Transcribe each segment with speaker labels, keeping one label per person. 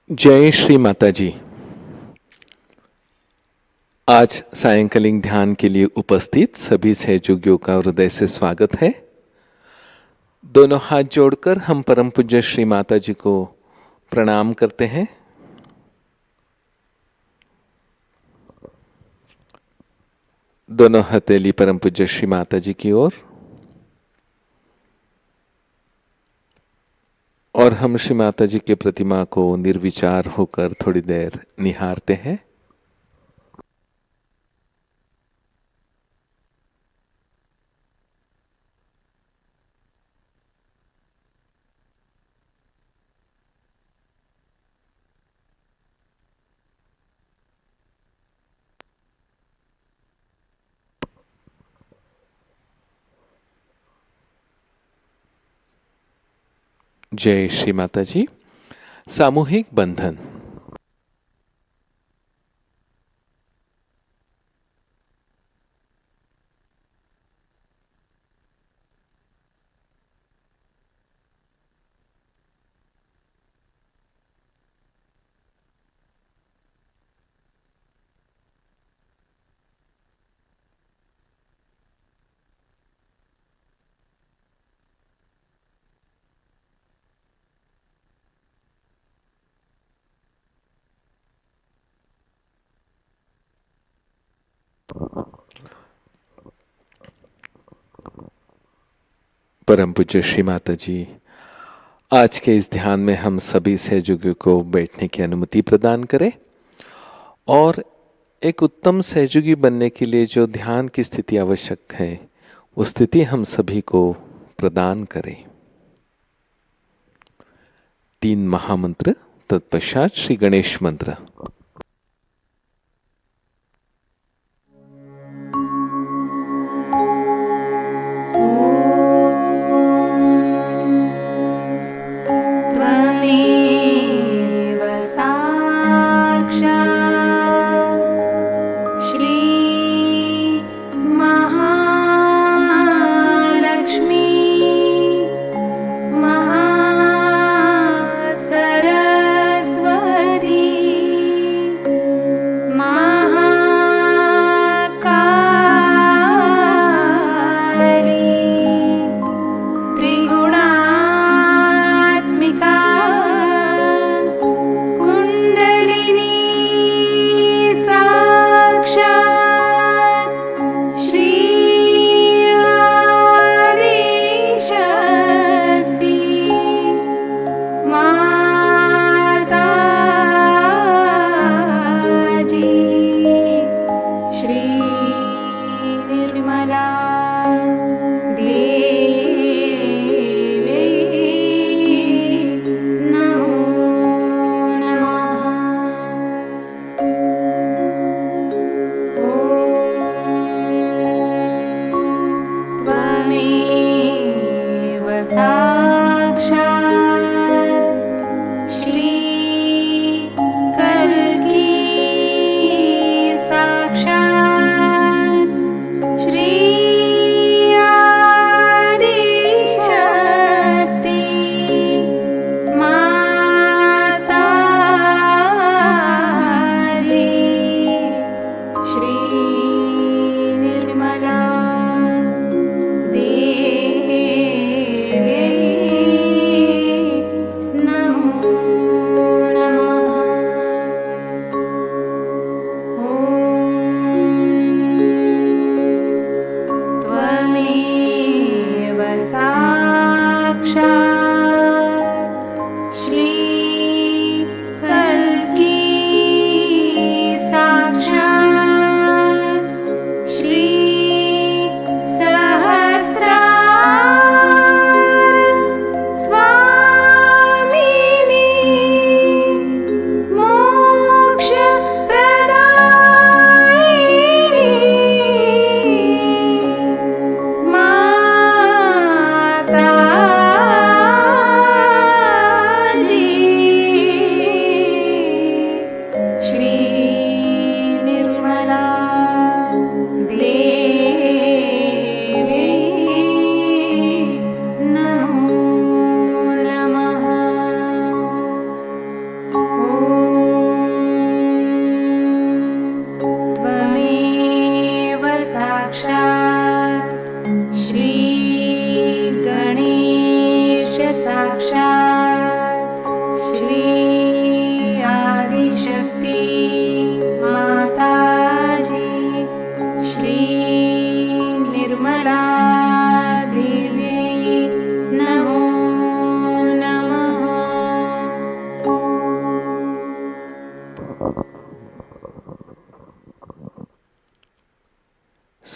Speaker 1: जय श्री माताजी। आज सायंकालीन ध्यान के लिए उपस्थित सभी सहयोगियों का हृदय से स्वागत है। दोनों हाथ जोड़कर हम परम पूज्य श्री माताजी को प्रणाम करते हैं। दोनों हथेली परम पूज्य श्री माताजी की ओर और हम श्री माताजी के प्रतिमा को निर्विचार होकर थोड़ी देर निहारते हैं। जय श्री माताजी। सामूहिक बंधन। परम पूज्य श्री माताजी, आज के इस ध्यान में हम सभी सहयोगियों को बैठने की अनुमति प्रदान करें और एक उत्तम सहयोगी बनने के लिए जो ध्यान की स्थिति आवश्यक है वो स्थिति हम सभी को प्रदान करें। 3 महामंत्र, तत्पश्चात श्री गणेश मंत्र।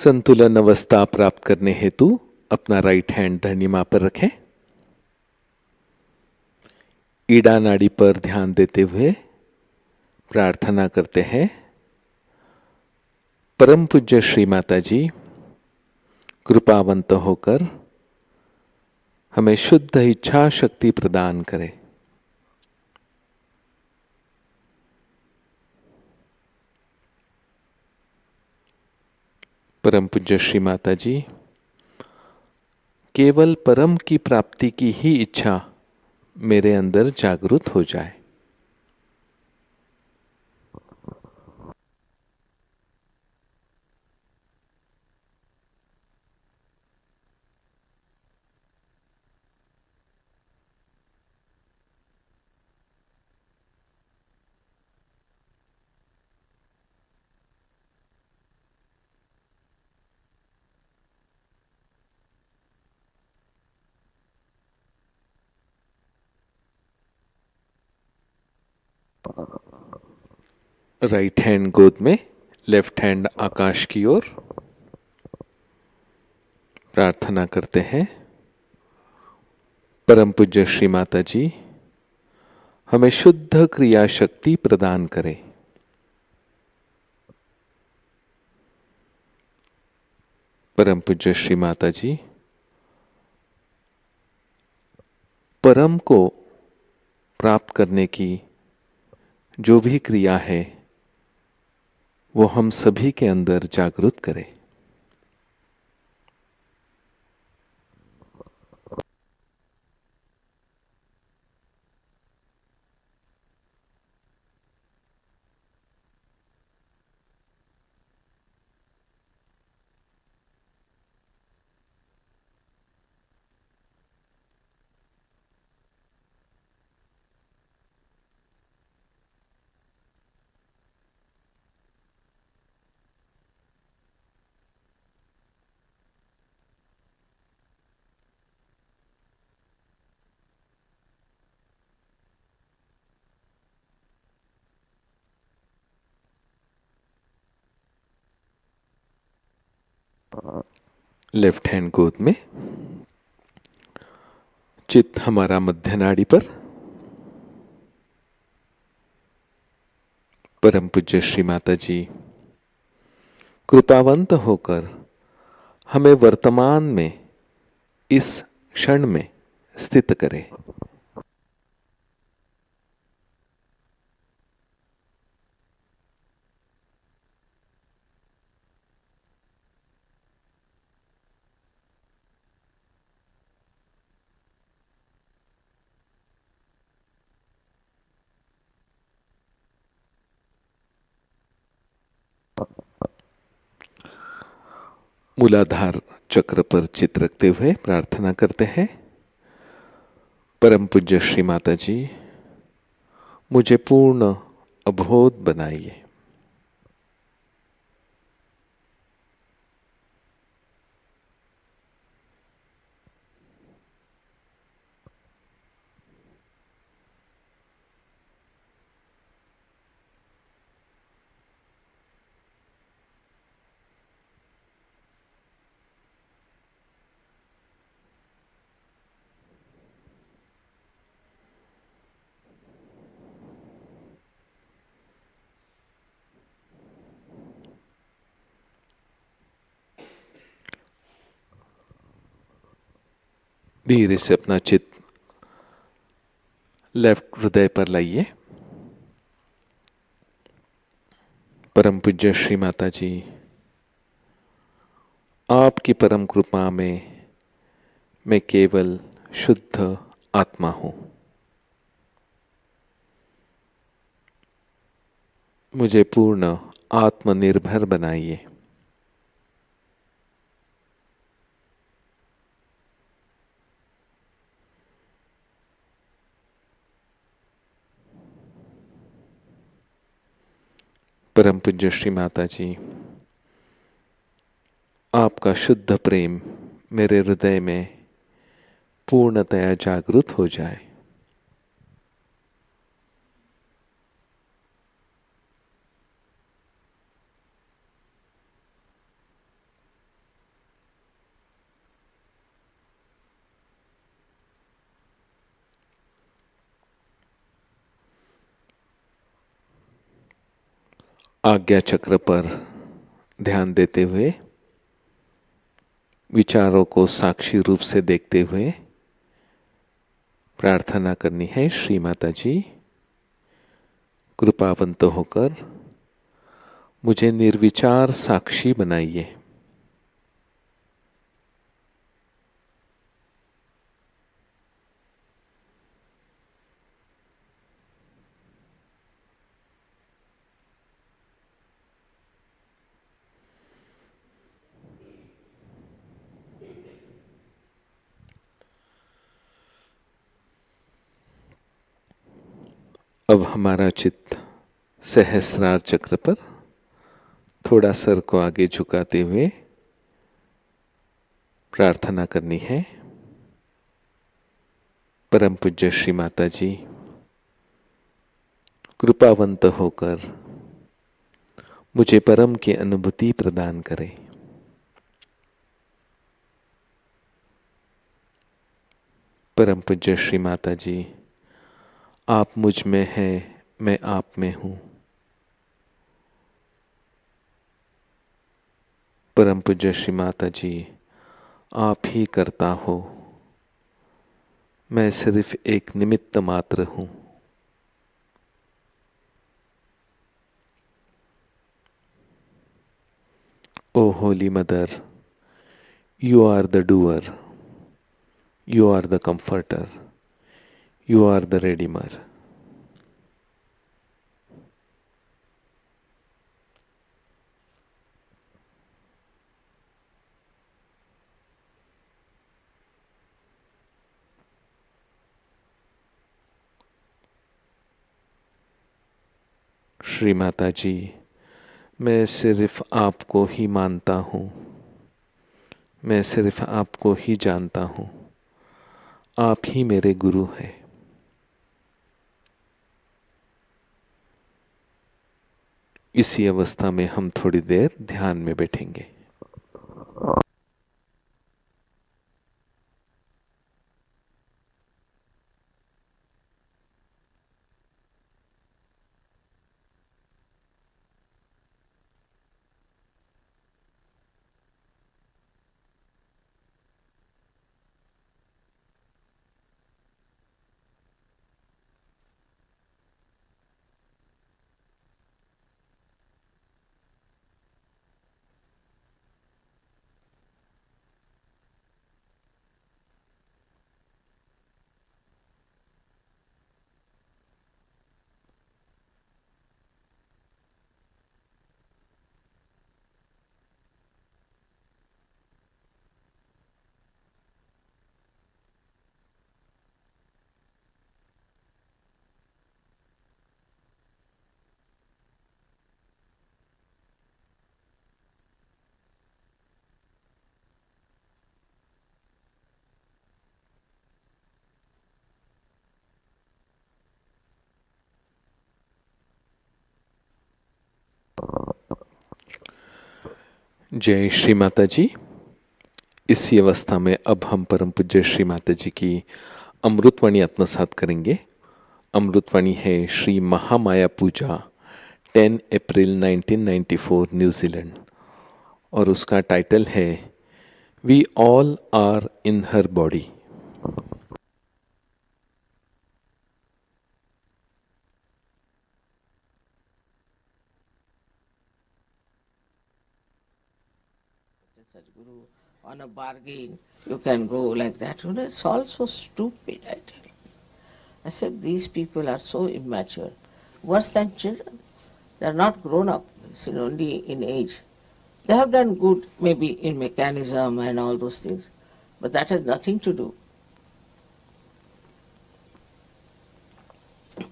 Speaker 1: संतुलन अवस्था प्राप्त करने हेतु अपना राइट हैंड धरणिमा पर रखें। ईड़ा नाड़ी पर ध्यान देते हुए प्रार्थना करते हैं, परम पूज्य श्री माता जी कृपावंत होकर हमें शुद्ध इच्छा शक्ति प्रदान करें। परम पूज्य श्री माता जी केवल परम की प्राप्ति की ही इच्छा मेरे अंदर जागृत हो जाए। राइट हैंड गोद में, लेफ्ट हैंड आकाश की ओर। प्रार्थना करते हैं, परम पूज्य श्री माता जी हमें शुद्ध क्रिया शक्ति प्रदान करें। परम पूज्य श्री माता जी परम को प्राप्त करने की जो भी क्रिया है वो हम सभी के अंदर जागृत करें। लेफ्ट हैंड गोद में, चित्त हमारा मध्य नाड़ी पर। परम पूज्य श्री माता जी कृपावंत होकर हमें वर्तमान में इस क्षण में स्थित करें। मूलाधार चक्र पर चित्त रखते हुए प्रार्थना करते हैं, परम पूज्य श्री माता जी मुझे पूर्ण अबोध बनाइए। धीरे से अपना चित्त लेफ्ट हृदय पर लाइए। परम पूज्य श्री माता जी आपकी परम कृपा में मैं केवल शुद्ध आत्मा हूं। मुझे पूर्ण आत्मनिर्भर बनाइए। परम पूज्य श्री माता जी आपका शुद्ध प्रेम मेरे हृदय में पूर्णतया जागृत हो जाए। आज्ञा चक्र पर ध्यान देते हुए, विचारों को साक्षी रूप से देखते हुए प्रार्थना करनी है, श्री माता जी कृपावंत होकर मुझे निर्विचार साक्षी बनाइए। अब हमारा चित्त सहस्रार चक्र पर, थोड़ा सर को आगे झुकाते हुए प्रार्थना करनी है, परम पूज्य श्री माता जी कृपावंत होकर मुझे परम की अनुभूति प्रदान करें। परम पूज्य श्री माता जी, आप मुझ में हैं, मैं आप में हूँ। परम पूज्य श्री माता जी, आप ही करता हो, मैं सिर्फ एक निमित्त मात्र हूँ। O holy mother, you are the doer, you are the comforter, you are the redeemer. Shri Mata जी, मैं सिर्फ आपको ही मानता हूँ, मैं सिर्फ आपको ही जानता हूँ, आप ही मेरे गुरु हैं। इसी अवस्था में हम थोड़ी देर ध्यान में बैठेंगे। जय श्री माता जी। इसी अवस्था में अब हम परम पूज्य श्री माता जी की अमृतवाणी आत्मसात करेंगे। अमृतवाणी है श्री महामाया पूजा 10 अप्रैल 1994 न्यूजीलैंड, और उसका टाइटल है we all are in her body.
Speaker 2: Sadhguru, on a bargain, you can go like that. You know, it's all so stupid, I tell you. I said, these people are so immature, worse than children. They are not grown up, it's only in age. They have done good, maybe in mechanism and all those things, but that has nothing to do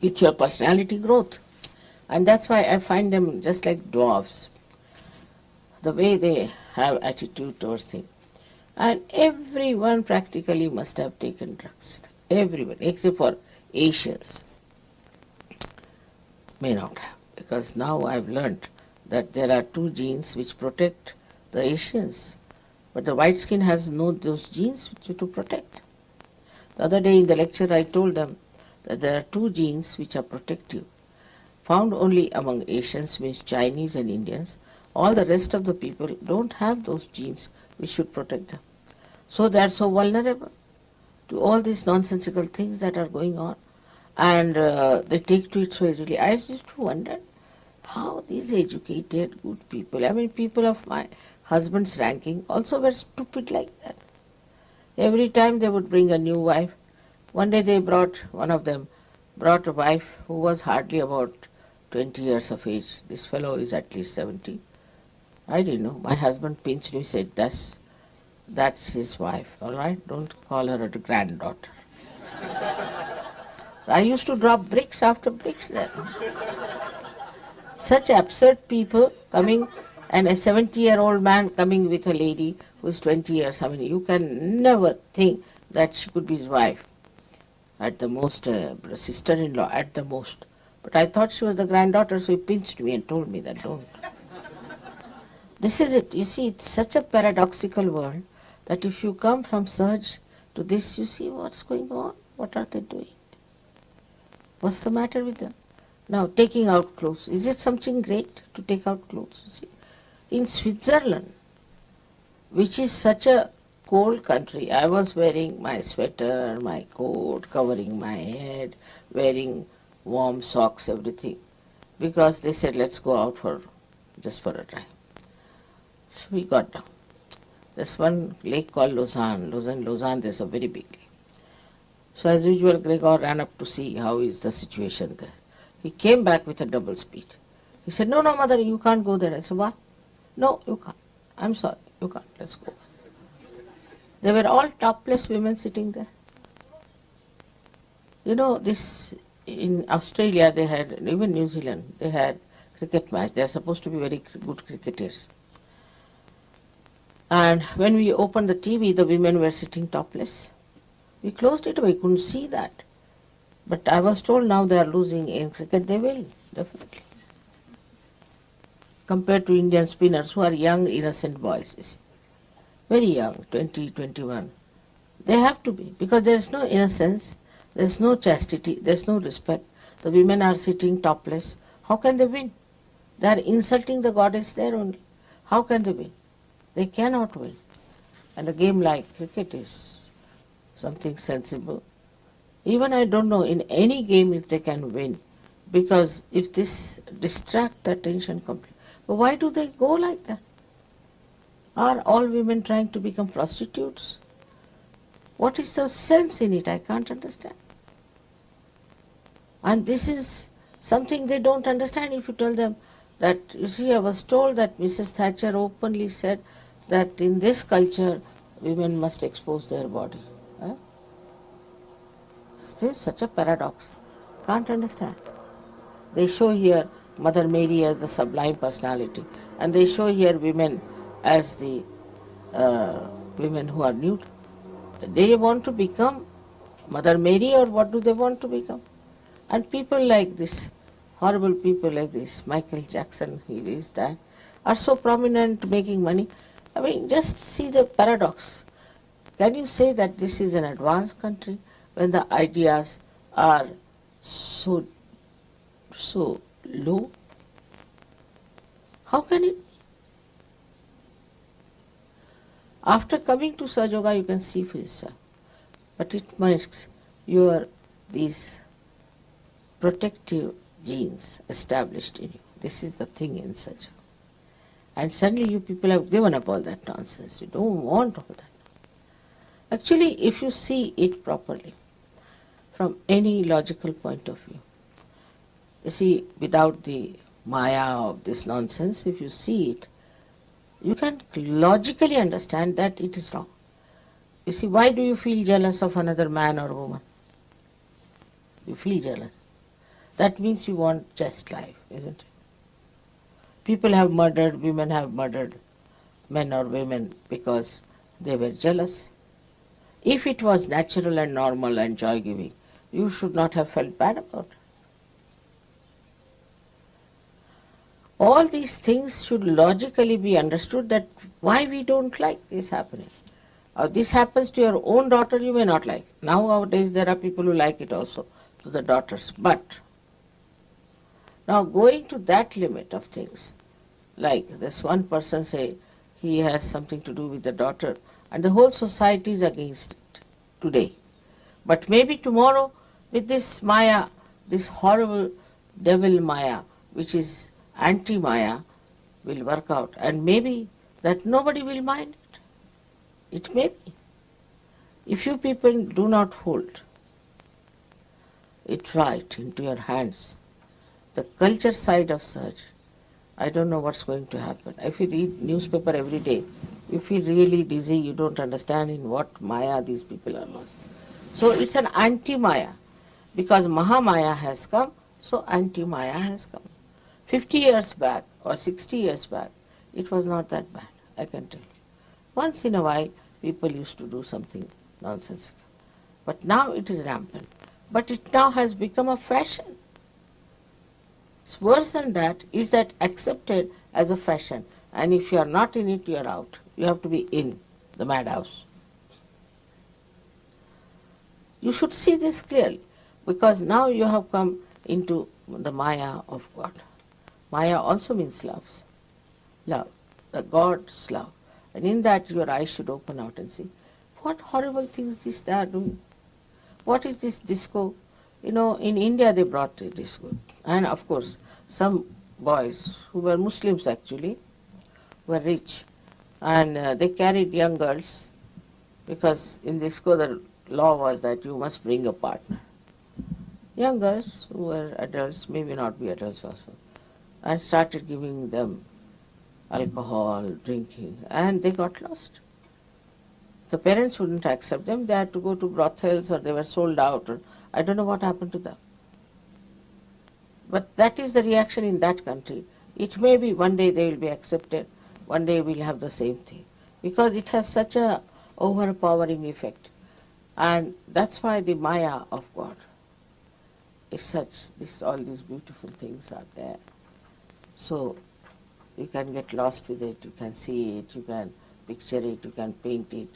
Speaker 2: with your personality growth. And that's why I find them just like dwarfs, the way they have attitude towards things. And everyone practically must have taken drugs. Everyone, except for Asians, may not have. Because now I've learnt that there are two genes which protect the Asians. But the white skin has no those genes to protect. The other day in the lecture I told them that there are two genes which are protective. found only among Asians, means Chinese and Indians. All the rest of the people don't have those genes. We should protect them. So they are so vulnerable to all these nonsensical things that are going on, and they take to it so easily. I used to wonder how these educated, good people, I mean people of my husband's ranking, also were stupid like that. Every time they would bring a new wife. One day one of them brought a wife who was hardly about 20 years of age. This fellow is at least 70. I didn't know. My husband pinched me, said, that's his wife, all right? Don't call her a granddaughter. I used to drop bricks after bricks then. Such absurd people coming, and a 70-year-old man coming with a lady who is 20 years. I mean, you can never think that she could be his wife. At the most, sister-in-law, at the most. But I thought she was the granddaughter, so he pinched me and told me that don't. This is it. You see, it's such a paradoxical world that if you come from Sahaj to this, you see what's going on. What are they doing? What's the matter with them? Now, taking out clothes. Is it something great to take out clothes? You see, in Switzerland, which is such a cold country, I was wearing my sweater, my coat, covering my head, wearing warm socks, everything, because they said, let's go out just for a drive. So we got down. There's one lake called Lausanne. There's a very big lake. So as usual, Gregor ran up to see how is the situation there. He came back with a double speed. He said, no, mother, you can't go there. I said, what? No, you can't. I'm sorry, you can't. Let's go. They were all topless women sitting there. You know, this in Australia they had, even New Zealand, they had cricket match. They are supposed to be very good cricketers. And when we opened the TV, the women were sitting topless. We closed it away, couldn't see that. But I was told now they are losing in cricket. They will, definitely. Compared to Indian spinners who are young, innocent boys, you see. Very young, 20, 21. They have to be, because there is no innocence, there is no chastity, there is no respect. The women are sitting topless. How can they win? They are insulting the goddess there only. How can they win? They cannot win. And a game like cricket is something sensible. Even I don't know in any game if they can win, because if this distract the attention completely. But why do they go like that? Are all women trying to become prostitutes? What is the sense in it? I can't understand. And this is something they don't understand if you tell them that, you see, I was told that Mrs. Thatcher openly said that in this culture women must expose their body. Huh? Still such a paradox. Can't understand. They show here Mother Mary as the sublime personality, and they show here women as the women who are nude. They want to become Mother Mary, or what do they want to become? And people like this, horrible people like this, Michael Jackson, he is that, are so prominent, making money. I mean, just see the paradox. Can you say that this is an advanced country when the ideas are so low? How can it? After coming to Sahajayoga, you can see for yourself. But it makes these protective genes established in you. This is the thing in Sahaja. And suddenly you people have given up all that nonsense. You don't want all that. Actually, if you see it properly, from any logical point of view, you see, without the Maya of this nonsense, if you see it, you can logically understand that it is wrong. You see, why do you feel jealous of another man or woman? You feel jealous. That means you want just life, isn't it? People have murdered, women have murdered men or women because they were jealous. If it was natural and normal and joy-giving, you should not have felt bad about it. All these things should logically be understood, that why we don't like this happening. Or this happens to your own daughter, you may not like. Nowadays there are people who like it also to the daughters. But Now going to that limit of things, like this one person say he has something to do with the daughter and the whole society is against it today. But maybe tomorrow with this Maya, this horrible devil Maya, which is anti-Maya, will work out, and maybe that nobody will mind it. It may be. If you people do not hold it right into your hands, the culture side of Sahaja, I don't know what's going to happen. If you read newspaper every day, you feel really dizzy, you don't understand in what Maya these people are lost. So it's an anti-Maya. Because Mahamaya has come, so anti-Maya has come. 50 years back or 60 years back, it was not that bad, I can tell you. Once in a while, people used to do something nonsensical. But now it is rampant. But it now has become a fashion. It's worse than that, is that accepted as a fashion. And if you are not in it, you are out. You have to be in the madhouse. You should see this clearly, because now you have come into the Maya of God. Maya also means love, the God's love. And in that your eyes should open out and see, what horrible things they are doing. What is this disco? You know, in India they brought the disco. And of course, some boys who were Muslims actually, were rich. And they carried young girls, because in disco the law was that you must bring a partner. Young girls who were adults, maybe not be adults also, and started giving them alcohol, drinking, and they got lost. The parents wouldn't accept them, they had to go to brothels or they were sold out, or I don't know what happened to them. But that is the reaction in that country. It may be one day they will be accepted, one day we'll have the same thing, because it has such a overpowering effect. And that's why the Maya of God is such, all these beautiful things are there. So you can get lost with it, you can see it, you can picture it, you can paint it.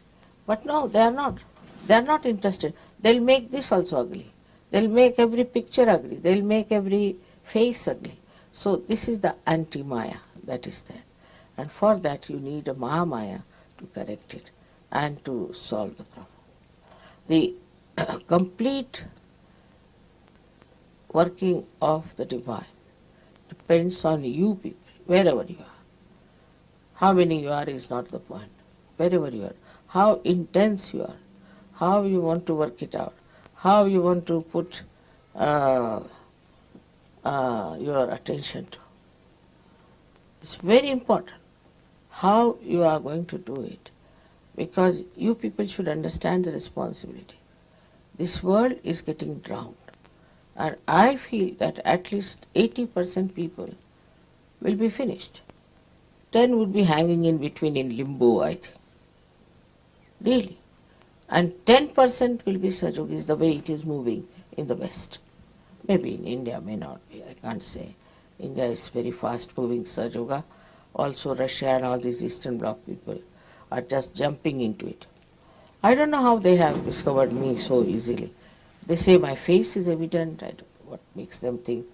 Speaker 2: But no, they are not. They are not interested. They'll make this also ugly. They'll make every picture ugly. They'll make every face ugly. So this is the anti-Maya that is there. And for that you need a Mahamaya to correct it and to solve the problem. The complete working of the divine depends on you people, wherever you are. How many you are is not the point. Wherever you are, how intense you are, how you want to work it out, how you want to put your attention to. It's very important how you are going to do it, because you people should understand the responsibility. This world is getting drowned, and I feel that at least 80% people will be finished. 10 would be hanging in between in limbo, I think. Really. And 10% will be Sajogis, the way it is moving in the West. Maybe in India, may not be, I can't say. India is very fast moving Sahajayoga. Also Russia and all these Eastern Bloc people are just jumping into it. I don't know how they have discovered me so easily. They say my face is evident, I don't know what makes them think.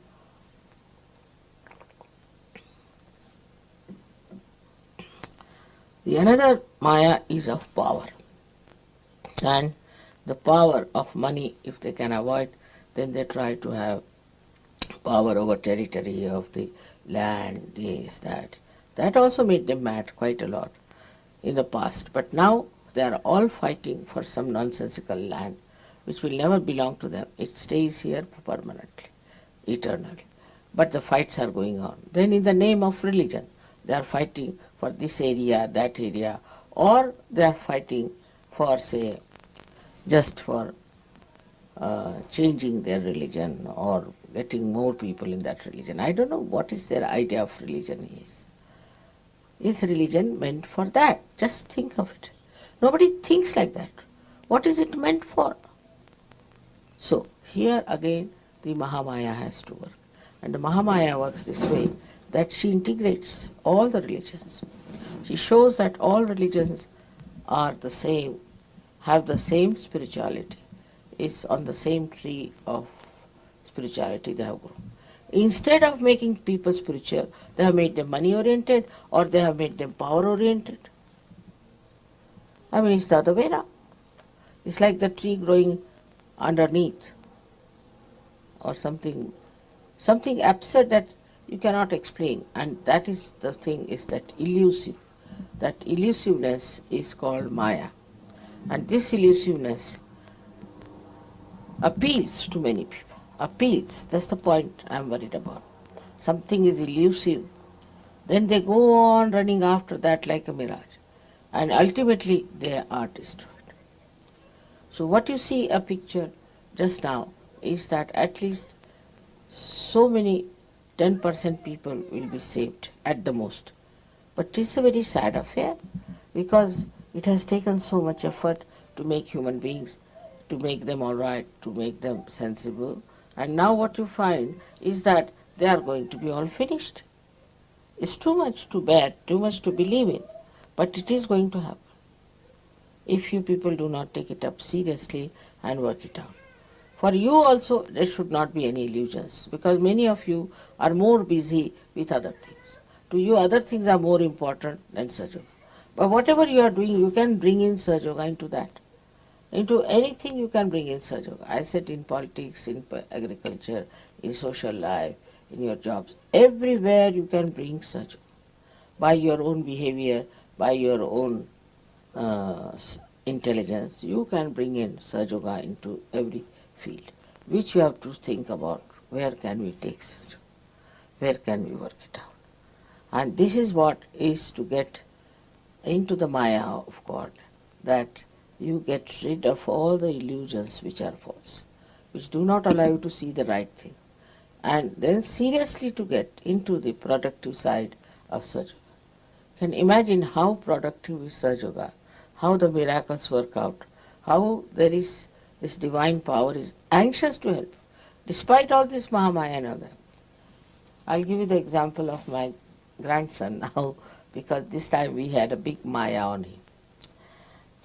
Speaker 2: The another Maya is of power. And the power of money, if they can avoid, then they try to have power over territory of the land, this, that. That also made them mad quite a lot in the past. But now they are all fighting for some nonsensical land which will never belong to them. It stays here permanently, eternally. But the fights are going on. Then in the name of religion, they are fighting for this area, that area, or they are fighting for, say, just for changing their religion or getting more people in that religion. I don't know what is their idea of religion is. Is religion meant for that? Just think of it. Nobody thinks like that. What is it meant for? So, here again the Mahamaya has to work. And the Mahamaya works this way, that she integrates all the religions. She shows that all religions are the same, have the same spirituality, is on the same tree of spirituality they have grown. Instead of making people spiritual, they have made them money oriented or they have made them power oriented. I mean, it's the other way around. It's like the tree growing underneath or something absurd that you cannot explain. And that is the thing, is that elusive. That elusiveness is called Maya. And this elusiveness appeals to many people. Appeals. That's the point I'm worried about. Something is elusive. Then they go on running after that like a mirage. And ultimately they are destroyed. So what you see a picture just now is that at least so many 10% people will be saved at the most. But it's a very sad affair because it has taken so much effort to make human beings, to make them all right, to make them sensible. And now what you find is that they are going to be all finished. It's too much to bear, too much to believe in. But it is going to happen if you people do not take it up seriously and work it out. For you also, there should not be any illusions because many of you are more busy with other things. To you, other things are more important than Sahaja. But whatever you are doing, you can bring in Sahaja into that. Into anything you can bring in Sahaja. I said in politics, in agriculture, in social life, in your jobs. Everywhere you can bring Sahaja. By your own behavior, by your own intelligence, you can bring in Sahaja into every field, which you have to think about. Where can we take Sahaja? Where can we work it out? And this is what is to get into the Maya of God, that you get rid of all the illusions which are false, which do not allow you to see the right thing. And then seriously to get into the productive side of Sahaja. Can imagine how productive is Sahaja, how the miracles work out, how there is this divine power is anxious to help, despite all this Mahamaya and all that. I'll give you the example of my grandson now, because this time we had a big Maya on him.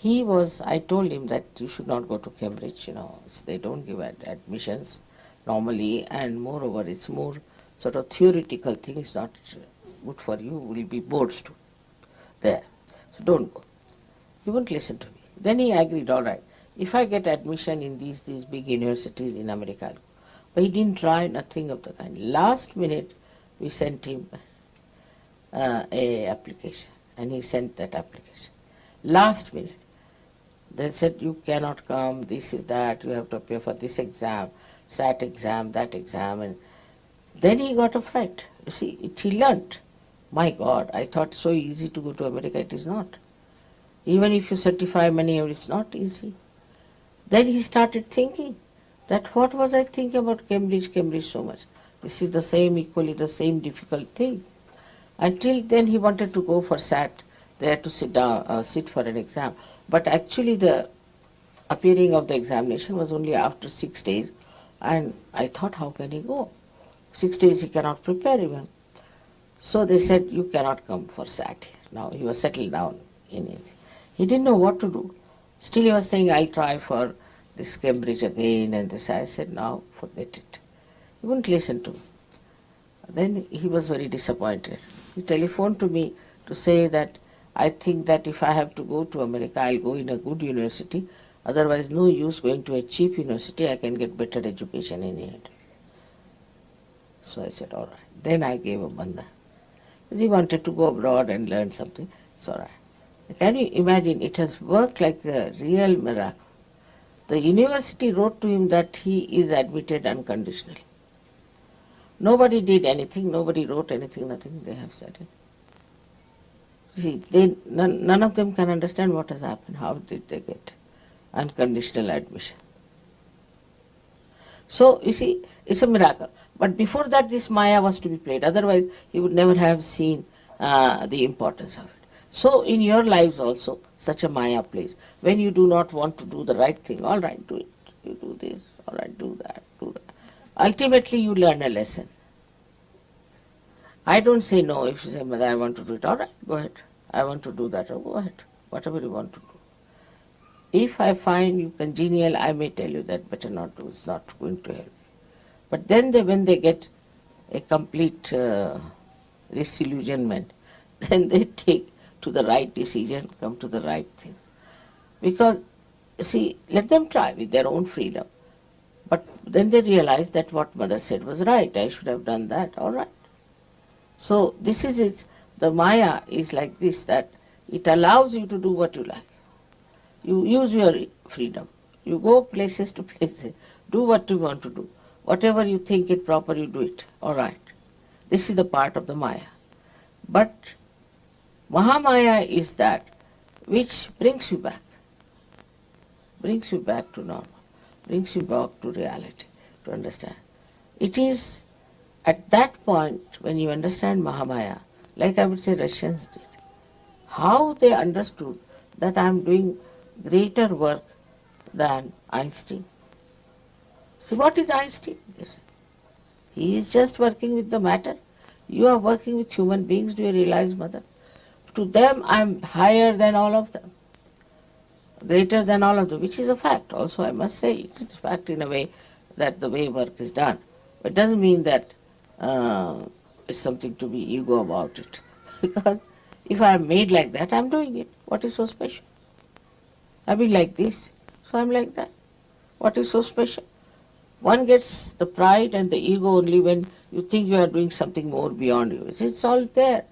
Speaker 2: I told him that you should not go to Cambridge, they don't give admissions normally, and moreover it's more sort of theoretical thing, it's not good for you, will be bored student there. So don't go. He wouldn't listen to me. Then he agreed, all right, if I get admission in these big universities in America, I'll go. But he didn't try, nothing of the kind. Last minute, we sent him a application, and he sent that application. Last minute, they said, you cannot come, this is that, you have to appear for this exam, SAT exam, that exam. And then he got a fright. You see, he learnt. My God, I thought so easy to go to America, it is not. Even if you certify many, it's not easy. Then he started thinking that what was I thinking about Cambridge so much? This is the same, equally the same difficult thing. Until then he wanted to go for SAT, there to sit for an exam. But actually the appearing of the examination was only after 6 days, and I thought, how can he go? 6 days he cannot prepare even. So they said, you cannot come for SAT here. Now he was settled down in India. He didn't know what to do. Still he was saying, I'll try for this Cambridge again and this. I said, no, forget it. He wouldn't listen to me. Then he was very disappointed. He telephoned to me to say that I think that if I have to go to America, I'll go in a good university. Otherwise, no use going to a cheap university. I can get better education in India. So I said, all right. Then I gave a bandha. He wanted to go abroad and learn something. It's all right. Can you imagine? It has worked like a real miracle. The university wrote to him that he is admitted unconditionally. Nobody did anything, nobody wrote anything, nothing, they have said it. See, none of them can understand what has happened. How did they get unconditional admission? So, you see, it's a miracle. But before that, this Maya was to be played. Otherwise, he would never have seen the importance of it. So, in your lives also, such a Maya plays. When you do not want to do the right thing, all right, do it. You do this, all right, do that, do that. Ultimately, you learn a lesson. I don't say no. If you say, Mother, I want to do it, all right, go ahead. I want to do that, go ahead. Whatever you want to do. If I find you congenial, I may tell you that better not do, it's not going to help you. But then when they get a complete disillusionment, then they take to the right decision, come to the right things. Because, see, let them try with their own freedom. But then they realize that what mother said was right, I should have done that, all right. So this is it. The Maya is like this, that it allows you to do what you like. You use your freedom. You go places to places. Do what you want to do. Whatever you think it proper, you do it. All right. This is the part of the Maya. But Mahamaya is that which brings you back to normal, brings you back to reality, to understand. It is at that point when you understand Mahamaya, like I would say Russians did, how they understood that I am doing greater work than Einstein. See, what is Einstein? He is just working with the matter. You are working with human beings. Do you realize, Mother? To them, I am higher than all of them, greater than all of them, which is a fact. Also, I must say, it is a fact in a way that the way work is done. But it doesn't mean that it's something to be ego about it. Because if I am made like that, I am doing it. What is so special? I be like this, so I am like that. What is so special? One gets the pride and the ego only when you think you are doing something more beyond you. It's all there.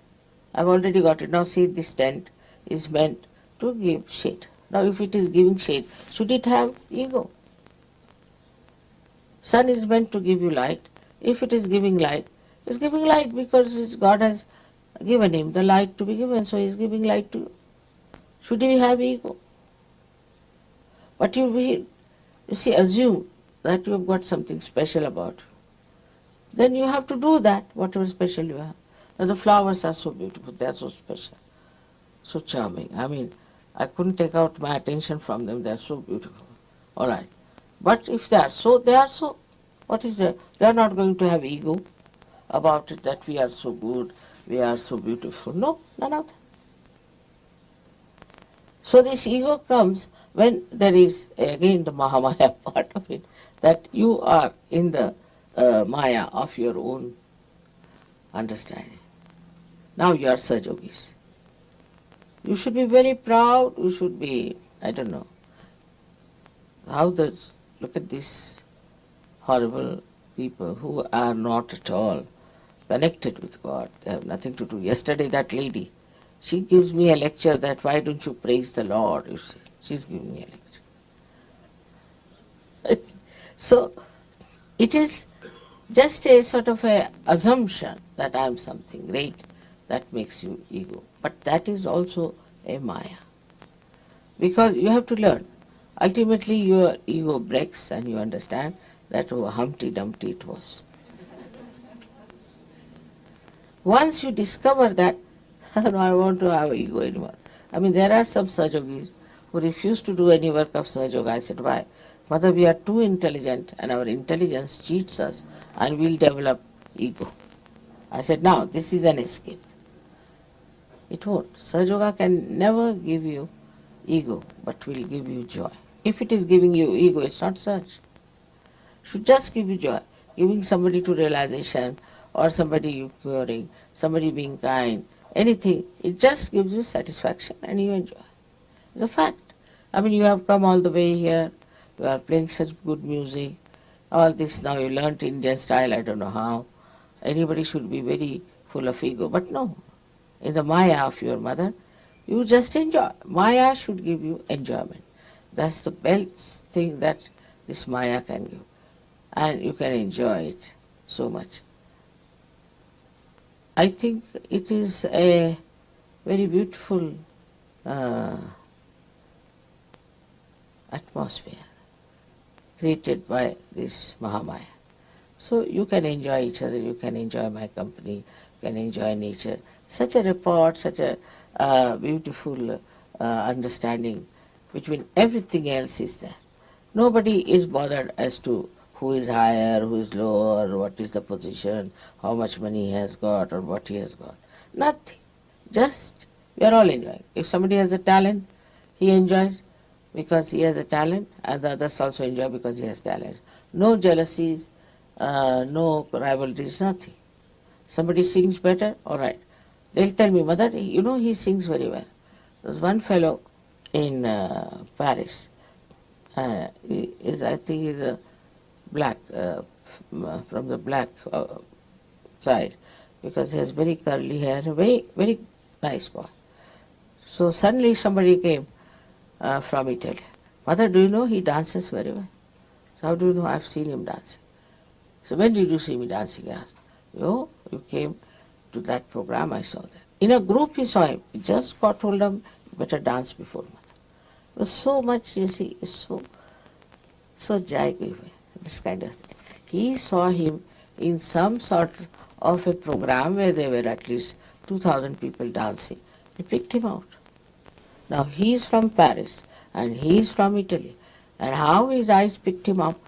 Speaker 2: I've already got it. Now see, this tent is meant to give shade. Now if it is giving shade, should it have ego? Sun is meant to give you light. If it is giving light, it's giving light because God has given him the light to be given, so he is giving light to you. Should he have ego? But you see, assume that you have got something special about you. Then you have to do that, whatever special you have. Now the flowers are so beautiful, they are so special, so charming. I mean, I couldn't take out my attention from them, they are so beautiful. All right. But if they are so, they are so. What is there? They are not going to have ego about it, that we are so good, we are so beautiful. No, none of that. So this ego comes when there is, again, the Mahamaya part of it, that you are in the Maya of your own understanding. Now you are Sahajogis. You should be very proud, you should be, I don't know, look at these horrible people who are not at all connected with God. They have nothing to do. Yesterday that lady, she gives me a lecture that why don't you praise the Lord, you see. She's giving me a lecture. So it is just a sort of a assumption that I am something great that makes you ego. But that is also a Maya. Because you have to learn. Ultimately your ego breaks and you understand that, oh, Humpty Dumpty it was. Once you discover that, no, I want to have ego anymore. I mean, there are some Sahajogis who refuse to do any work of Sahajayoga. I said, why? Mother, we are too intelligent and our intelligence cheats us and we'll develop ego. I said, now, this is an escape. It won't. Sahajayoga can never give you ego, but will give you joy. If it is giving you ego, it's not such. It should just give you joy. Giving somebody to realization, or somebody you curing, somebody being kind, anything, it just gives you satisfaction and you enjoy. It's a fact. I mean, you have come all the way here, you are playing such good music, all this now you learnt Indian style, I don't know how. Anybody should be very full of ego, but no. In the Maya of your mother, you just enjoy. Maya should give you enjoyment. That's the best thing that this Maya can give. And you can enjoy it so much. I think it is a very beautiful atmosphere created by this Mahamaya. So you can enjoy each other, you can enjoy my company, you can enjoy nature. Such a rapport, such a beautiful understanding between everything else is there. Nobody is bothered as to who is higher, who is lower, what is the position, how much money he has got or what he has got. Nothing. Just we are all enjoying. If somebody has a talent, he enjoys because he has a talent, and the others also enjoy because he has talent. No jealousies, no rivalries, nothing. Somebody sings better, all right. They'll tell me, Mother, you know he sings very well. There's one fellow in Paris. I think he's a black, from the black side, because he has very curly hair, a very, very nice boy. So suddenly somebody came from Italy. Mother, do you know he dances very well? So how do you know? I've seen him dancing. So when did you see me dancing? I asked. You came to that program, I saw that. In a group he saw him. He just got told him, you better dance before Mother. It was so much, you see, so jai-given, this kind of thing. He saw him in some sort of a program where there were at least 2,000 people dancing. He picked him out. Now he is from Paris and he is from Italy. And how his eyes picked him up,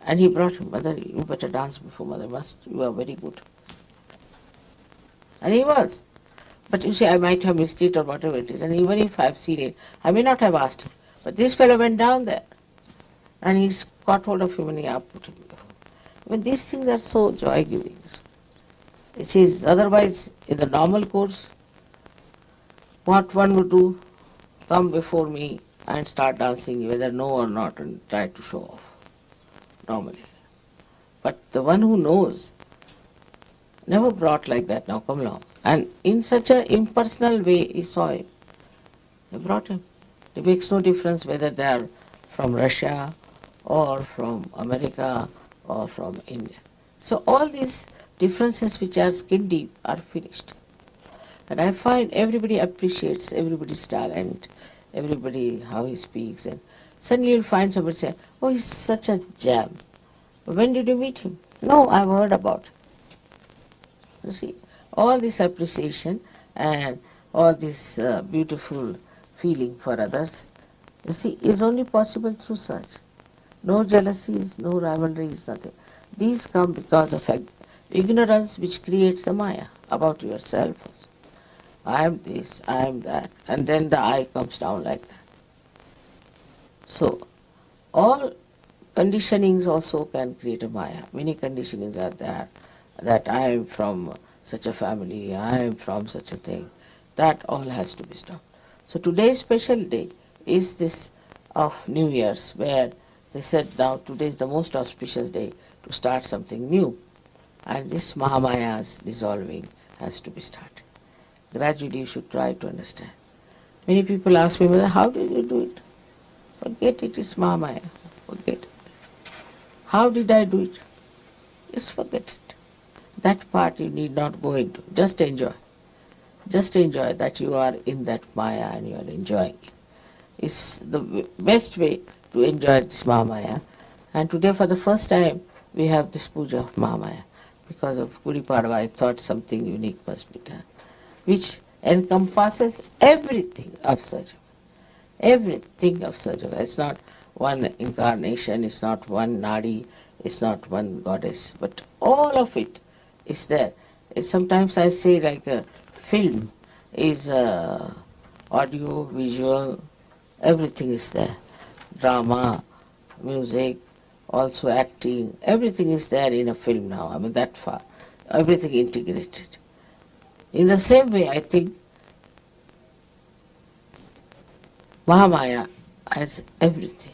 Speaker 2: and he brought him, Mother, you better dance before Mother, you are very good. And he was. But you see, I might have missed it or whatever it is, and even if I've seen it, I may not have asked him. But this fellow went down there, and he's caught hold of him and he put him before. I mean, these things are so joy-giving. It is otherwise, in the normal course, what one would do, come before me and start dancing, whether no or not, and try to show off, normally. But the one who knows, never brought like that, now come along. And in such an impersonal way, he saw him. He brought him. It makes no difference whether they are from Russia or from America or from India. So all these differences which are skin deep are finished. And I find everybody appreciates everybody's talent, everybody how he speaks, and suddenly you'll find somebody say, oh, he's such a gem. When did you meet him? No, I've heard about him. You see, all this appreciation and all this beautiful feeling for others, you see, is only possible through such. No jealousies, no rivalries, nothing. These come because of ignorance which creates the Maya about yourself. I am this, I am that, and then the I comes down like that. So, all conditionings also can create a Maya. Many conditionings are there, that I am from such a family, I am from such a thing. That all has to be stopped. So today's special day is this of New Year's, where they said now today is the most auspicious day to start something new. And this Mahamaya's dissolving has to be started. Gradually you should try to understand. Many people ask me, how did you do it? Forget it, it's Mahamaya. Forget it. How did I do it? Just forget it. That part you need not go into. Just enjoy. Just enjoy that you are in that Maya and you are enjoying it. It's the best way to enjoy this Mahamaya. And today for the first time we have this puja of Mahamaya. Because of Gudi Padwa, I thought something unique must be done, which encompasses everything of Sahaja. Everything of Sahaja. It's not one incarnation, it's not one nadi, it's not one goddess, but all of it is there. Sometimes I say like a film is audio, visual, everything is there. Drama, music, also acting, everything is there in a film now. I mean that far. Everything integrated. In the same way, I think Mahamaya has everything.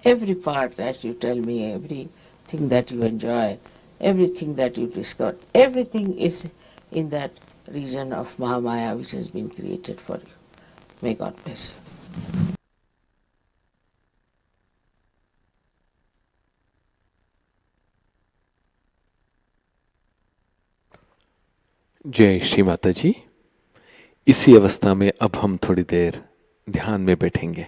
Speaker 2: Every part that you tell me, everything that you enjoy, everything that you discover, everything is in that region of Mahamaya which has been created for you. May God bless you.
Speaker 1: जय श्री माता जी। इसी अवस्था में अब हम थोड़ी देर ध्यान में बैठेंगे।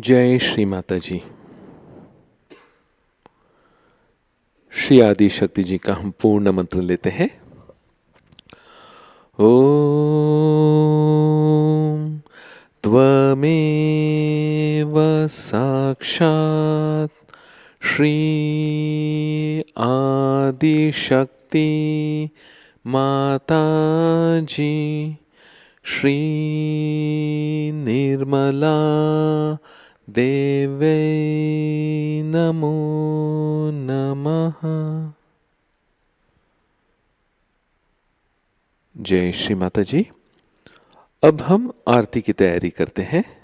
Speaker 1: जय श्री माता जी। श्री आदि शक्ति जी का हम पूर्ण मंत्र लेते हैं। ओम त्वमेव साक्षात् श्री आदि शक्ति माता जी श्री निर्मला देवे नमो नमः। जय श्री माता जी। अब हम आरती की तैयारी करते हैं।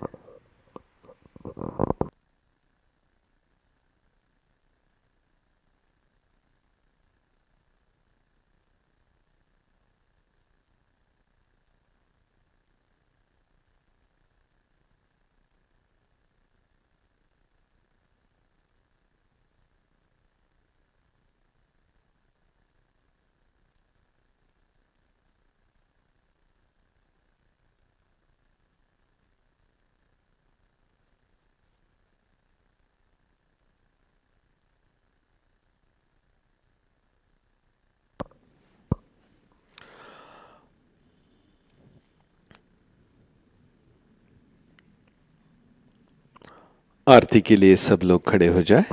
Speaker 1: आरती के लिए सब लोग खड़े हो जाएं।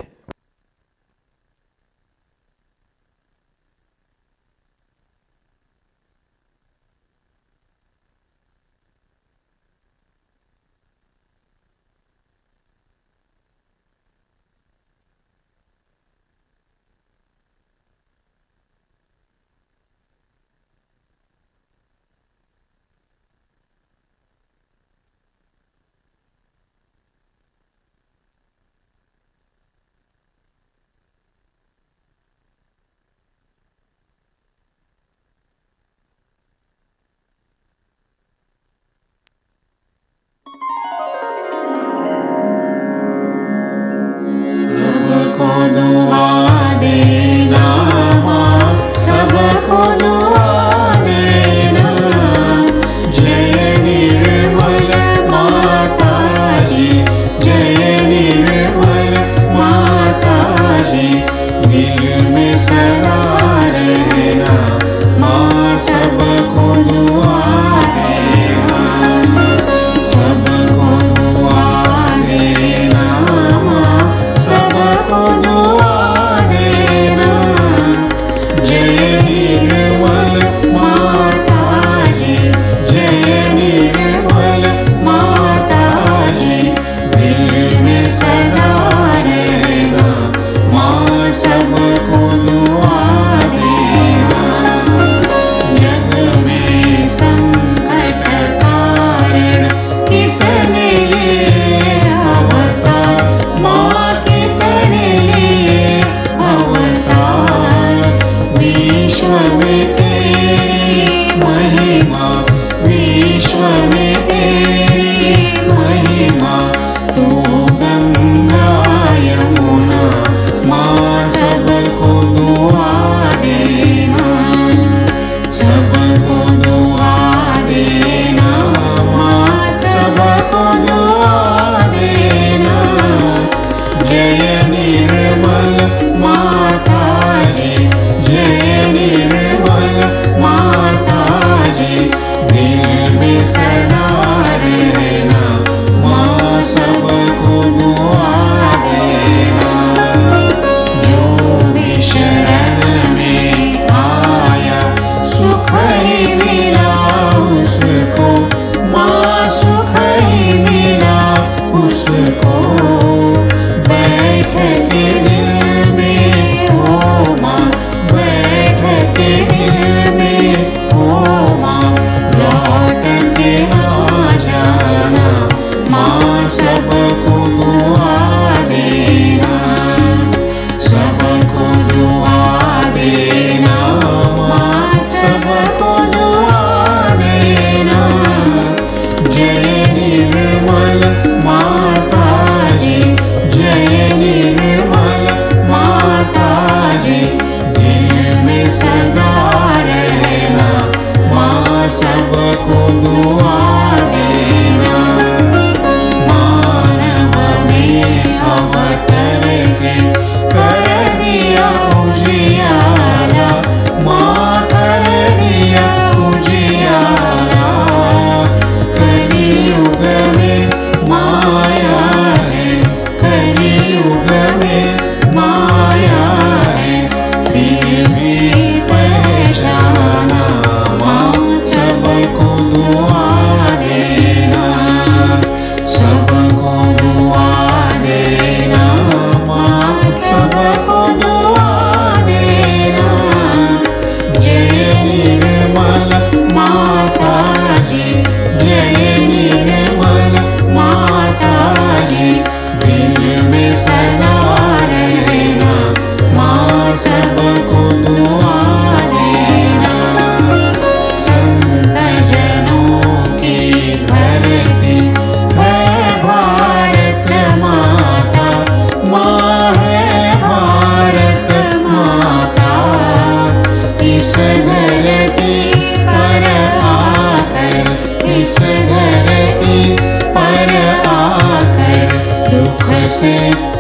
Speaker 3: से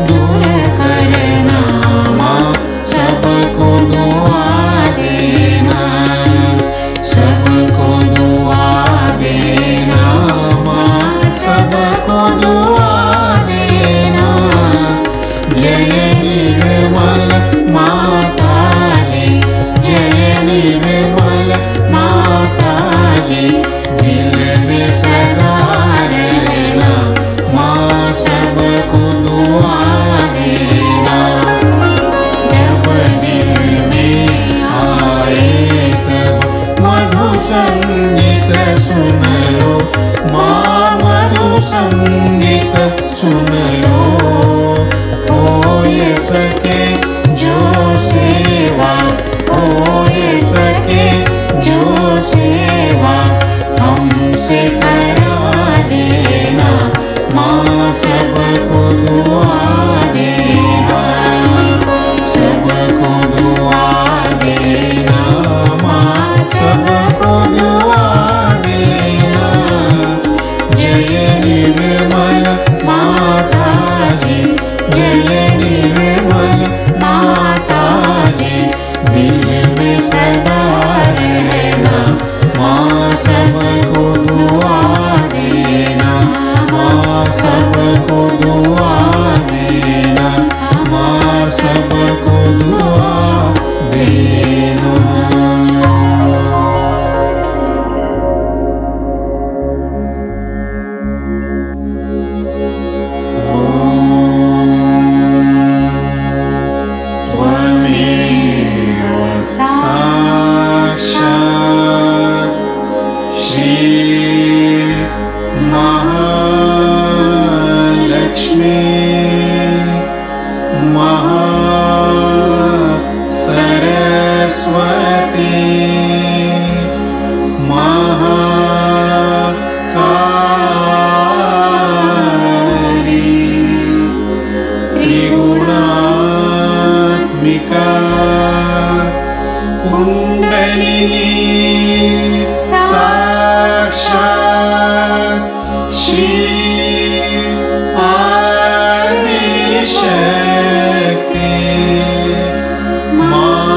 Speaker 3: दूर करना, माँ सबको दुआ देना, सबको दुआ देना, माँ सबको दुआ देना। जय निर्मल माताजी, जय निर्मल माताजी, दिल में सदा रहना, माँ सबको दुआ देना। जब दिल में आए तब मधु संगीत सुन लो, माँ मधु संगीत सुन लो। हो ये सके जो सेवा, हो ये सके जो सेवा, हमसे करा देना, माँ सबको दुआ देना, सबको दुआ देना, माँ सबको दुआ देना। जय निर्मल माताजी, जय निर्मल माताजी, दिल में सदा रहना, माँ सबको दुआ देना, माँ सबको दुआ देना, माँ सबको दुआ देना। त्वमेव साक्षात् श्री महालक्ष्मी महासरस्वती महाकाली त्रिगुणात्मिका कुंडलिनी साक्षात् श्री आदिशक्ति माताजी,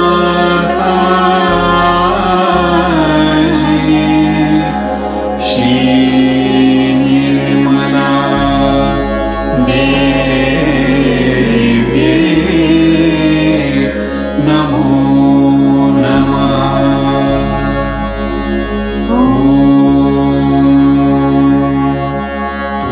Speaker 3: श्री निर्मला देवी नमो नमः। ॐ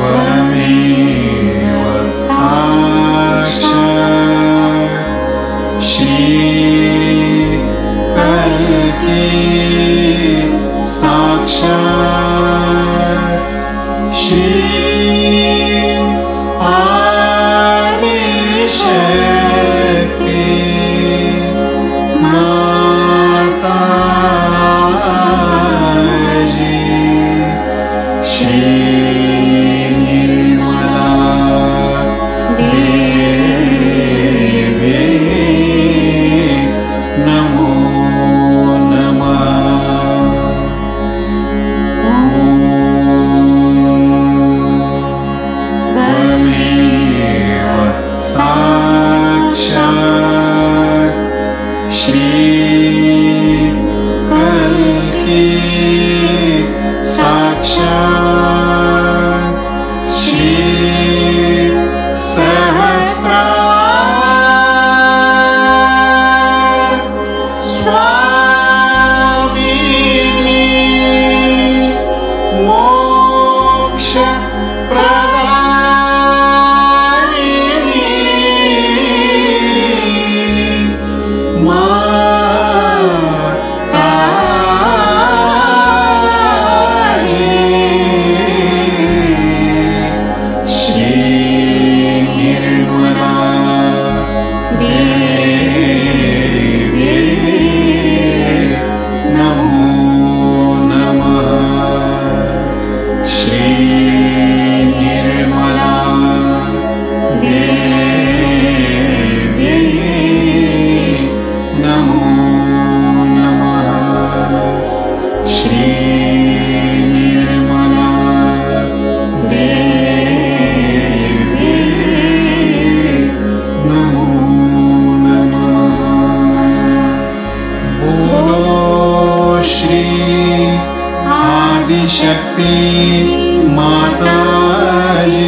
Speaker 3: माताजी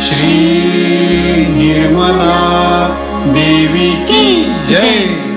Speaker 3: श्री निर्मला देवी की जय।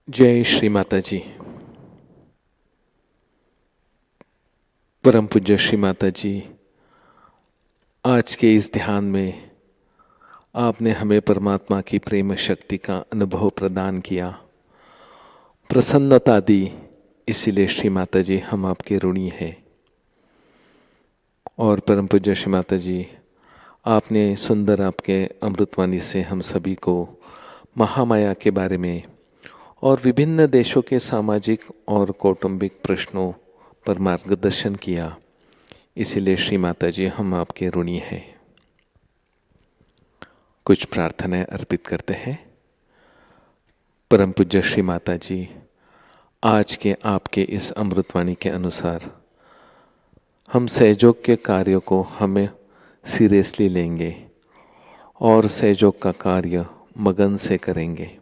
Speaker 1: जय श्री माता जी। परम पूज्य श्री माता जी, आज के इस ध्यान में आपने हमें परमात्मा की प्रेम शक्ति का अनुभव प्रदान किया, प्रसन्नता दी। इसीलिए श्री माता जी हम आपके ऋणी हैं। और परम पूज्य श्री माता जी, आपने सुंदर आपके अमृतवाणी से हम सभी को महामाया के बारे में और विभिन्न देशों के सामाजिक और कौटुंबिक प्रश्नों पर मार्गदर्शन किया। इसीलिए श्री माता जी हम आपके ऋणी हैं। कुछ प्रार्थनाएं अर्पित करते हैं। परम पूज्य श्री माता जी, आज के आपके इस अमृतवाणी के अनुसार हम सहयोग के कार्यों को हमें सीरियसली लेंगे और सहयोग का कार्य मगन से करेंगे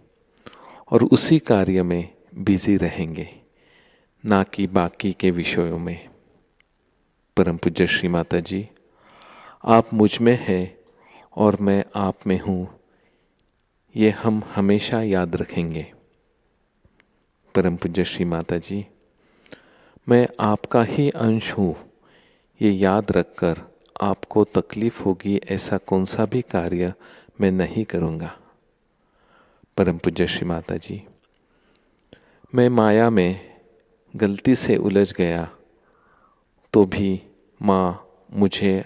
Speaker 1: और उसी कार्य में बिजी रहेंगे, ना कि बाकी के विषयों में। परम पूज्य श्री माता जी, आप मुझ में हैं और मैं आप में हूँ, ये हम हमेशा याद रखेंगे। परम पूज्य श्री माता जी, मैं आपका ही अंश हूँ, ये याद रखकर आपको तकलीफ होगी ऐसा कौन सा भी कार्य मैं नहीं करूँगा। परम पूज्य श्री माता जी, मैं माया में गलती से उलझ गया तो भी माँ मुझे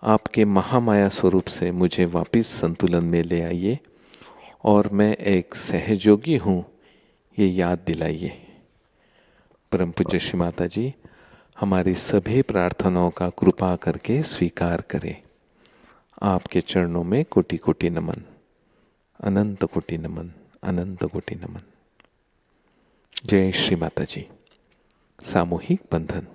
Speaker 1: आपके महामाया स्वरूप से मुझे वापस संतुलन में ले आइए और मैं एक सहयोगी हूँ, ये याद दिलाइए। परम पूज्य श्री माता जी, हमारी सभी प्रार्थनाओं का कृपा करके स्वीकार करें। आपके चरणों में कोटि कोटि नमन, अनंत कोटि नमन, अनंत कोटि नमन। जय श्री माता जी। सामूहिक बंधन।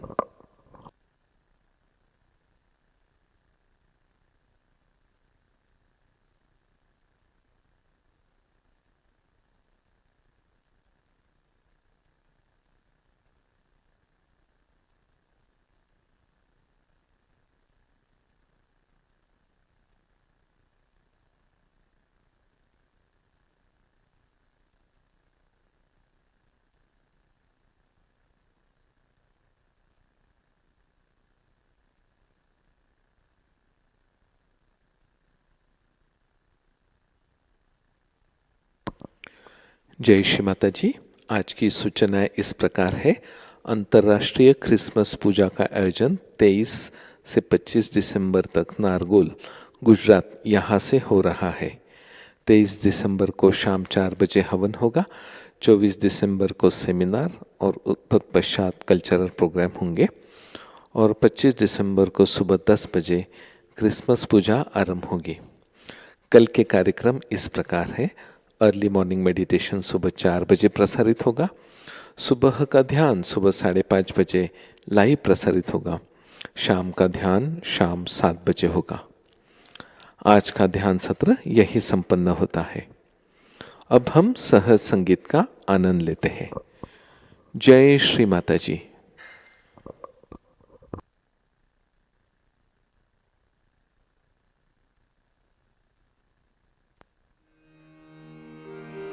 Speaker 1: जय श्री माता जी। आज की सूचनाएं इस प्रकार है। अंतर्राष्ट्रीय क्रिसमस पूजा का आयोजन 23 से 25 दिसंबर तक नारगोल, गुजरात यहाँ से हो रहा है। 23 दिसंबर को शाम 4 बजे हवन होगा। 24 दिसंबर को सेमिनार और तत्पश्चात कल्चरल प्रोग्राम होंगे और 25 दिसंबर को सुबह 10 बजे क्रिसमस पूजा आरंभ होगी। कल के कार्यक्रम इस प्रकार है। अर्ली मॉर्निंग मेडिटेशन सुबह 4 बजे प्रसारित होगा। सुबह का ध्यान सुबह 5:30 बजे लाइव प्रसारित होगा। शाम का ध्यान शाम 7 बजे होगा। आज का ध्यान सत्र यही संपन्न होता है। अब हम सहज संगीत का आनंद लेते हैं। जय श्री माता जी।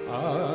Speaker 3: आ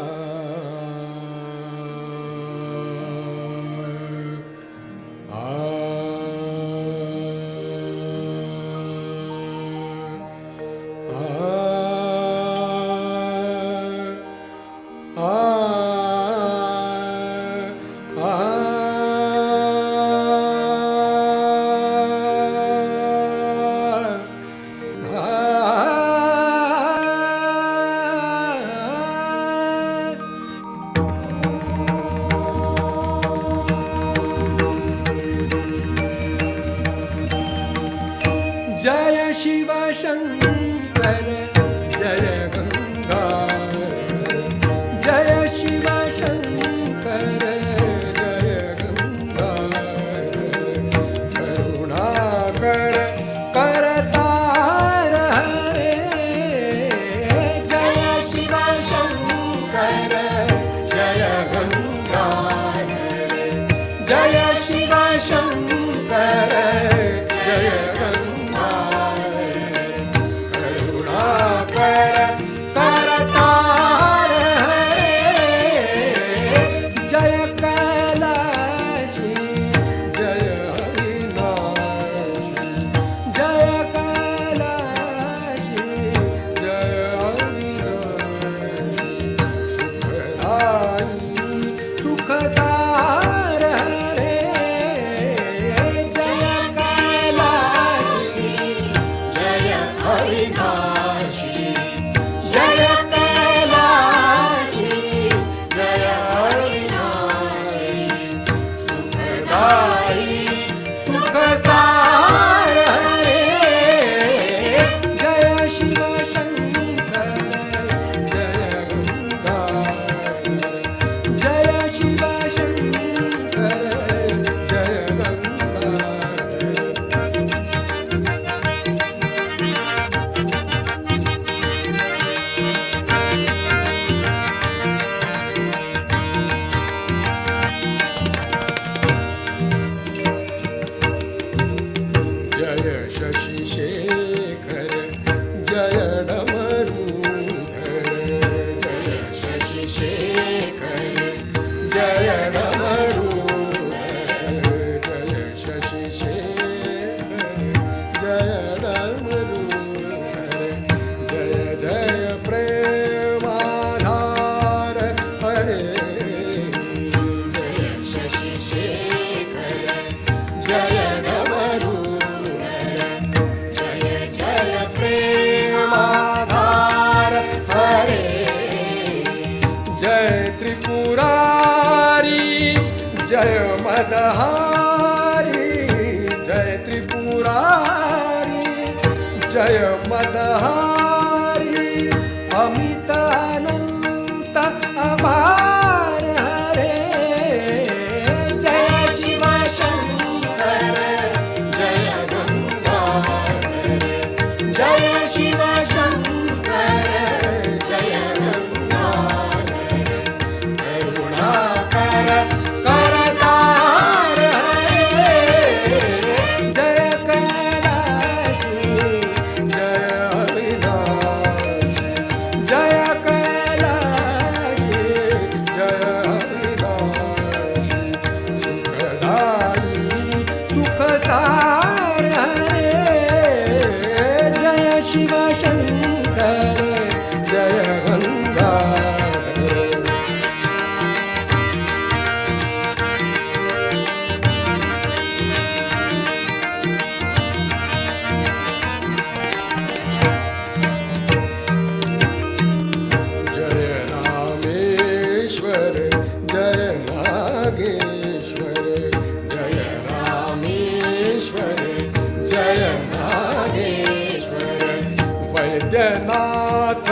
Speaker 3: जय कैलाशी जय अविनाशी सुखदाई सुख सार हरे जय शिव शंकर जय गंगाधर जय शिव शंकर जय गंगाधर जय शशि शेखर जय डमरूधर जय शशि शेखर जय डमरूधर जय शशि शेखर जय डमरूधर जय जय प्रेमाधार हरे जय शशि शेखर जय डमरूधर जय जय प्रेमाधार हरे जय त्रिपुरारी जय मदहारी जय त्रिपुरारी जय मदहारी अमितानंत अपार हरे जय शिव शंकर जय गंगाधर जय शिव शंकर जय गंगाधर करुणाकर करतार हरे जय कैलाशी जय अविनाशी जय कैलाशी जय अविनाशी सुखदाई सुख सार हरे जय शिव शंकर जय गंगाधर जय रामेश्वर जय नागेश्वर जय रामेश्वर जय नागेश्वर वैद्यनाथ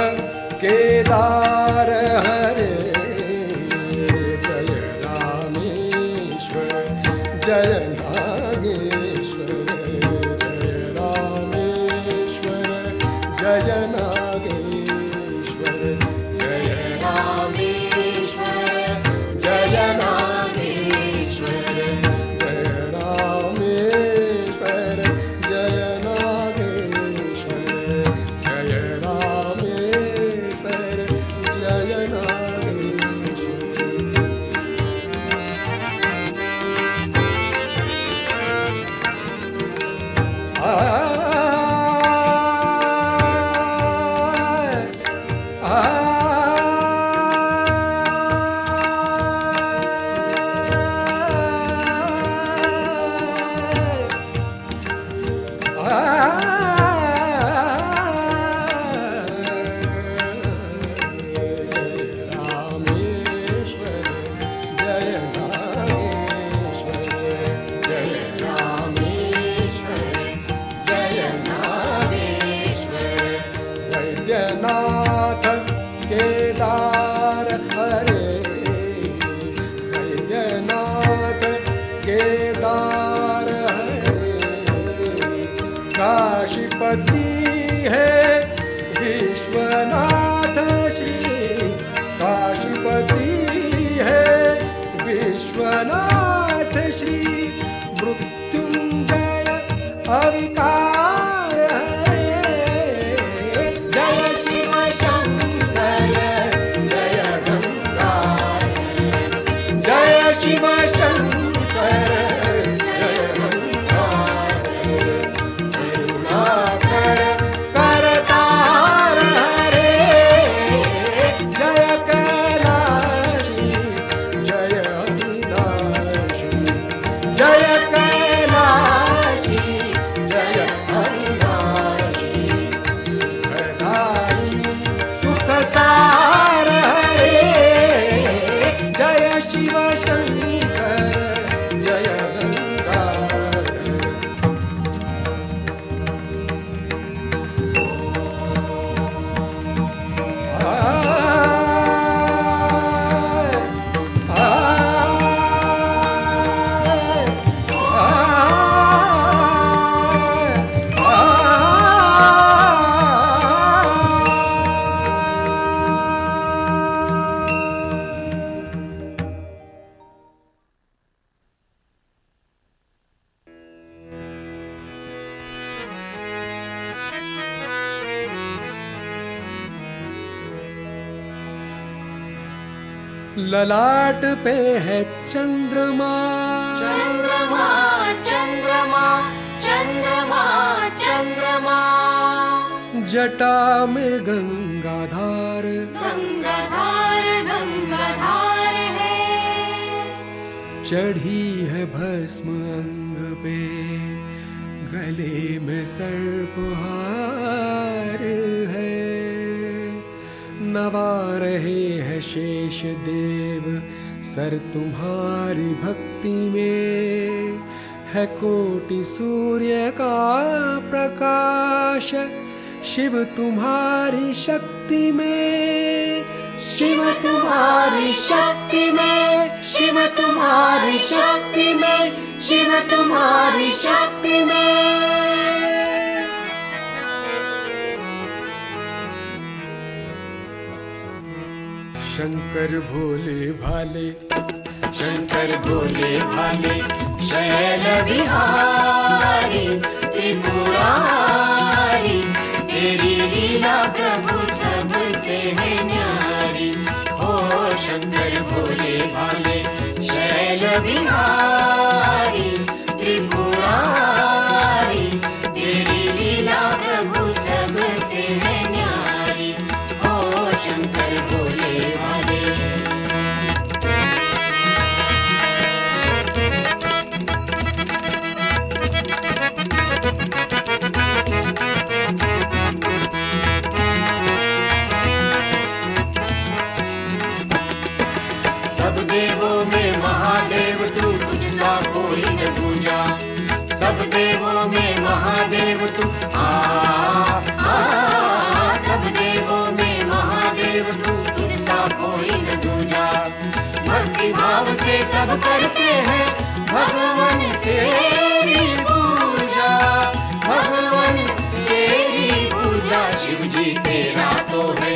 Speaker 3: केदार हरे जय रामेश्वर जय नागेश्वर जय रामेश्वर जय नागेश्वर जय रामेश्वर जय नागेश्वर जय रामेश्वर जय नागेश्वर जय रामेश्वर ललाट पे है चंद्रमा,
Speaker 4: चंद्रमा चंद्रमा चंद्रमा चंद्रमा,
Speaker 3: जटा में गंगाधार,
Speaker 4: गंगाधार गंगाधार है।
Speaker 3: चढ़ी है भस्म अंग पे, गले में सर्पहार है। नवा रहे हैं शेष देव सर तुम्हारी भक्ति में, है कोटि सूर्य का प्रकाश शिव तुम्हारी शक्ति में, शिव तुम्हारी शक्ति में, शिव तुम्हारी शक्ति में, शिव तुम्हारी शक्ति में। शंकर भोले भाले, शंकर भोले भाले, शैल बिहारी त्रिपुरारी, तेरी लीला प्रभु सबसे है न्यारी। ओ शंकर भोले भाले, शैल बिहारी त्रिपुरारी, तेरी लीला प्रभु सबसे है न्यारी। ओ शंकर भोले भाले। सब देवों में महादेव तू, तुझसा कोई न दूजा। सब देवों में महादेव तू, सब देवों में महादेव तू, तुझसा कोई न दूजा। भक्ति भाव से सब करते हैं भगवान तेरी पूजा, भगवान तेरी पूजा। शिव जी तेरा तो है,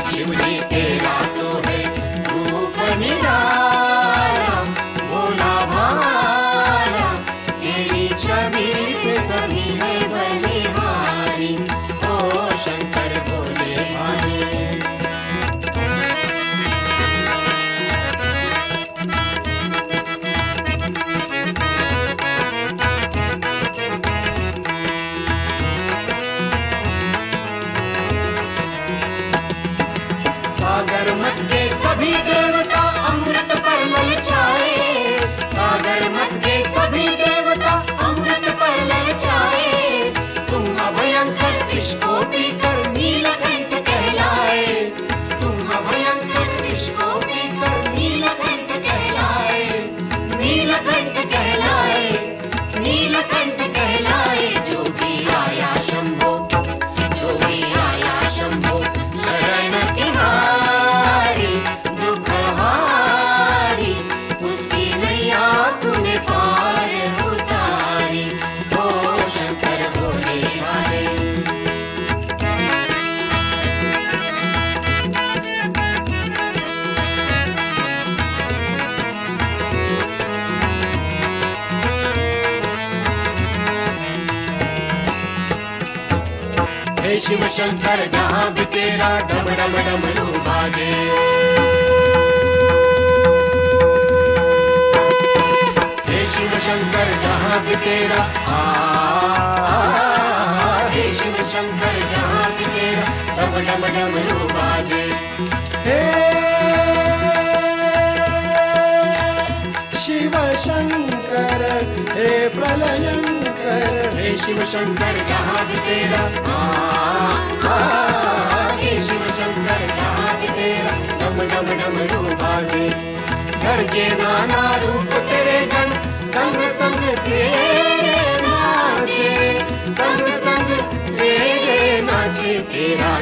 Speaker 3: शिव जी तेरा तो है रूप निराला, भोला भाला, तेरी छवि पे सभी है बलिहारी। ओ शंकर भोले भाले। सागर मत के सभी देवता अमृत पर ललचाए, सागर मत के सभी देवता अमृत पर ललचाए। तुम अभयंकर विष को पीकर नीलकंठ कहलाए, तुम अभयंकर विष को पीकर नीलकंठ कहलाए, नीलकंठ कहलाए, नीलकंठ कहलाए। जो भी आया शंभो, जो भी आया शंभो, शरण तिहारी दुखहारी, उसकी नैया तूने पार उतारी। ओ शंकर भोले भाले। हे शिव शंकर जहाँ भी तेरा डम डम डमरू बाजे। हे शिव शंकर जहाँ भी तेरा, हे शिव शंकर जहाँ भी तेरा डम डम डमरू बाजे। हे शिव शंकर हे प्रलयंकर, हे शिव शंकर जहाँ भी तेरा, हे शिव शंकर जहाँ भी तेरा डम डम डमरू बाजे। गरजे नाना रूप तेरे गण, संग संग तेरे नाचे, संग संग तेरे नाचे। तेरा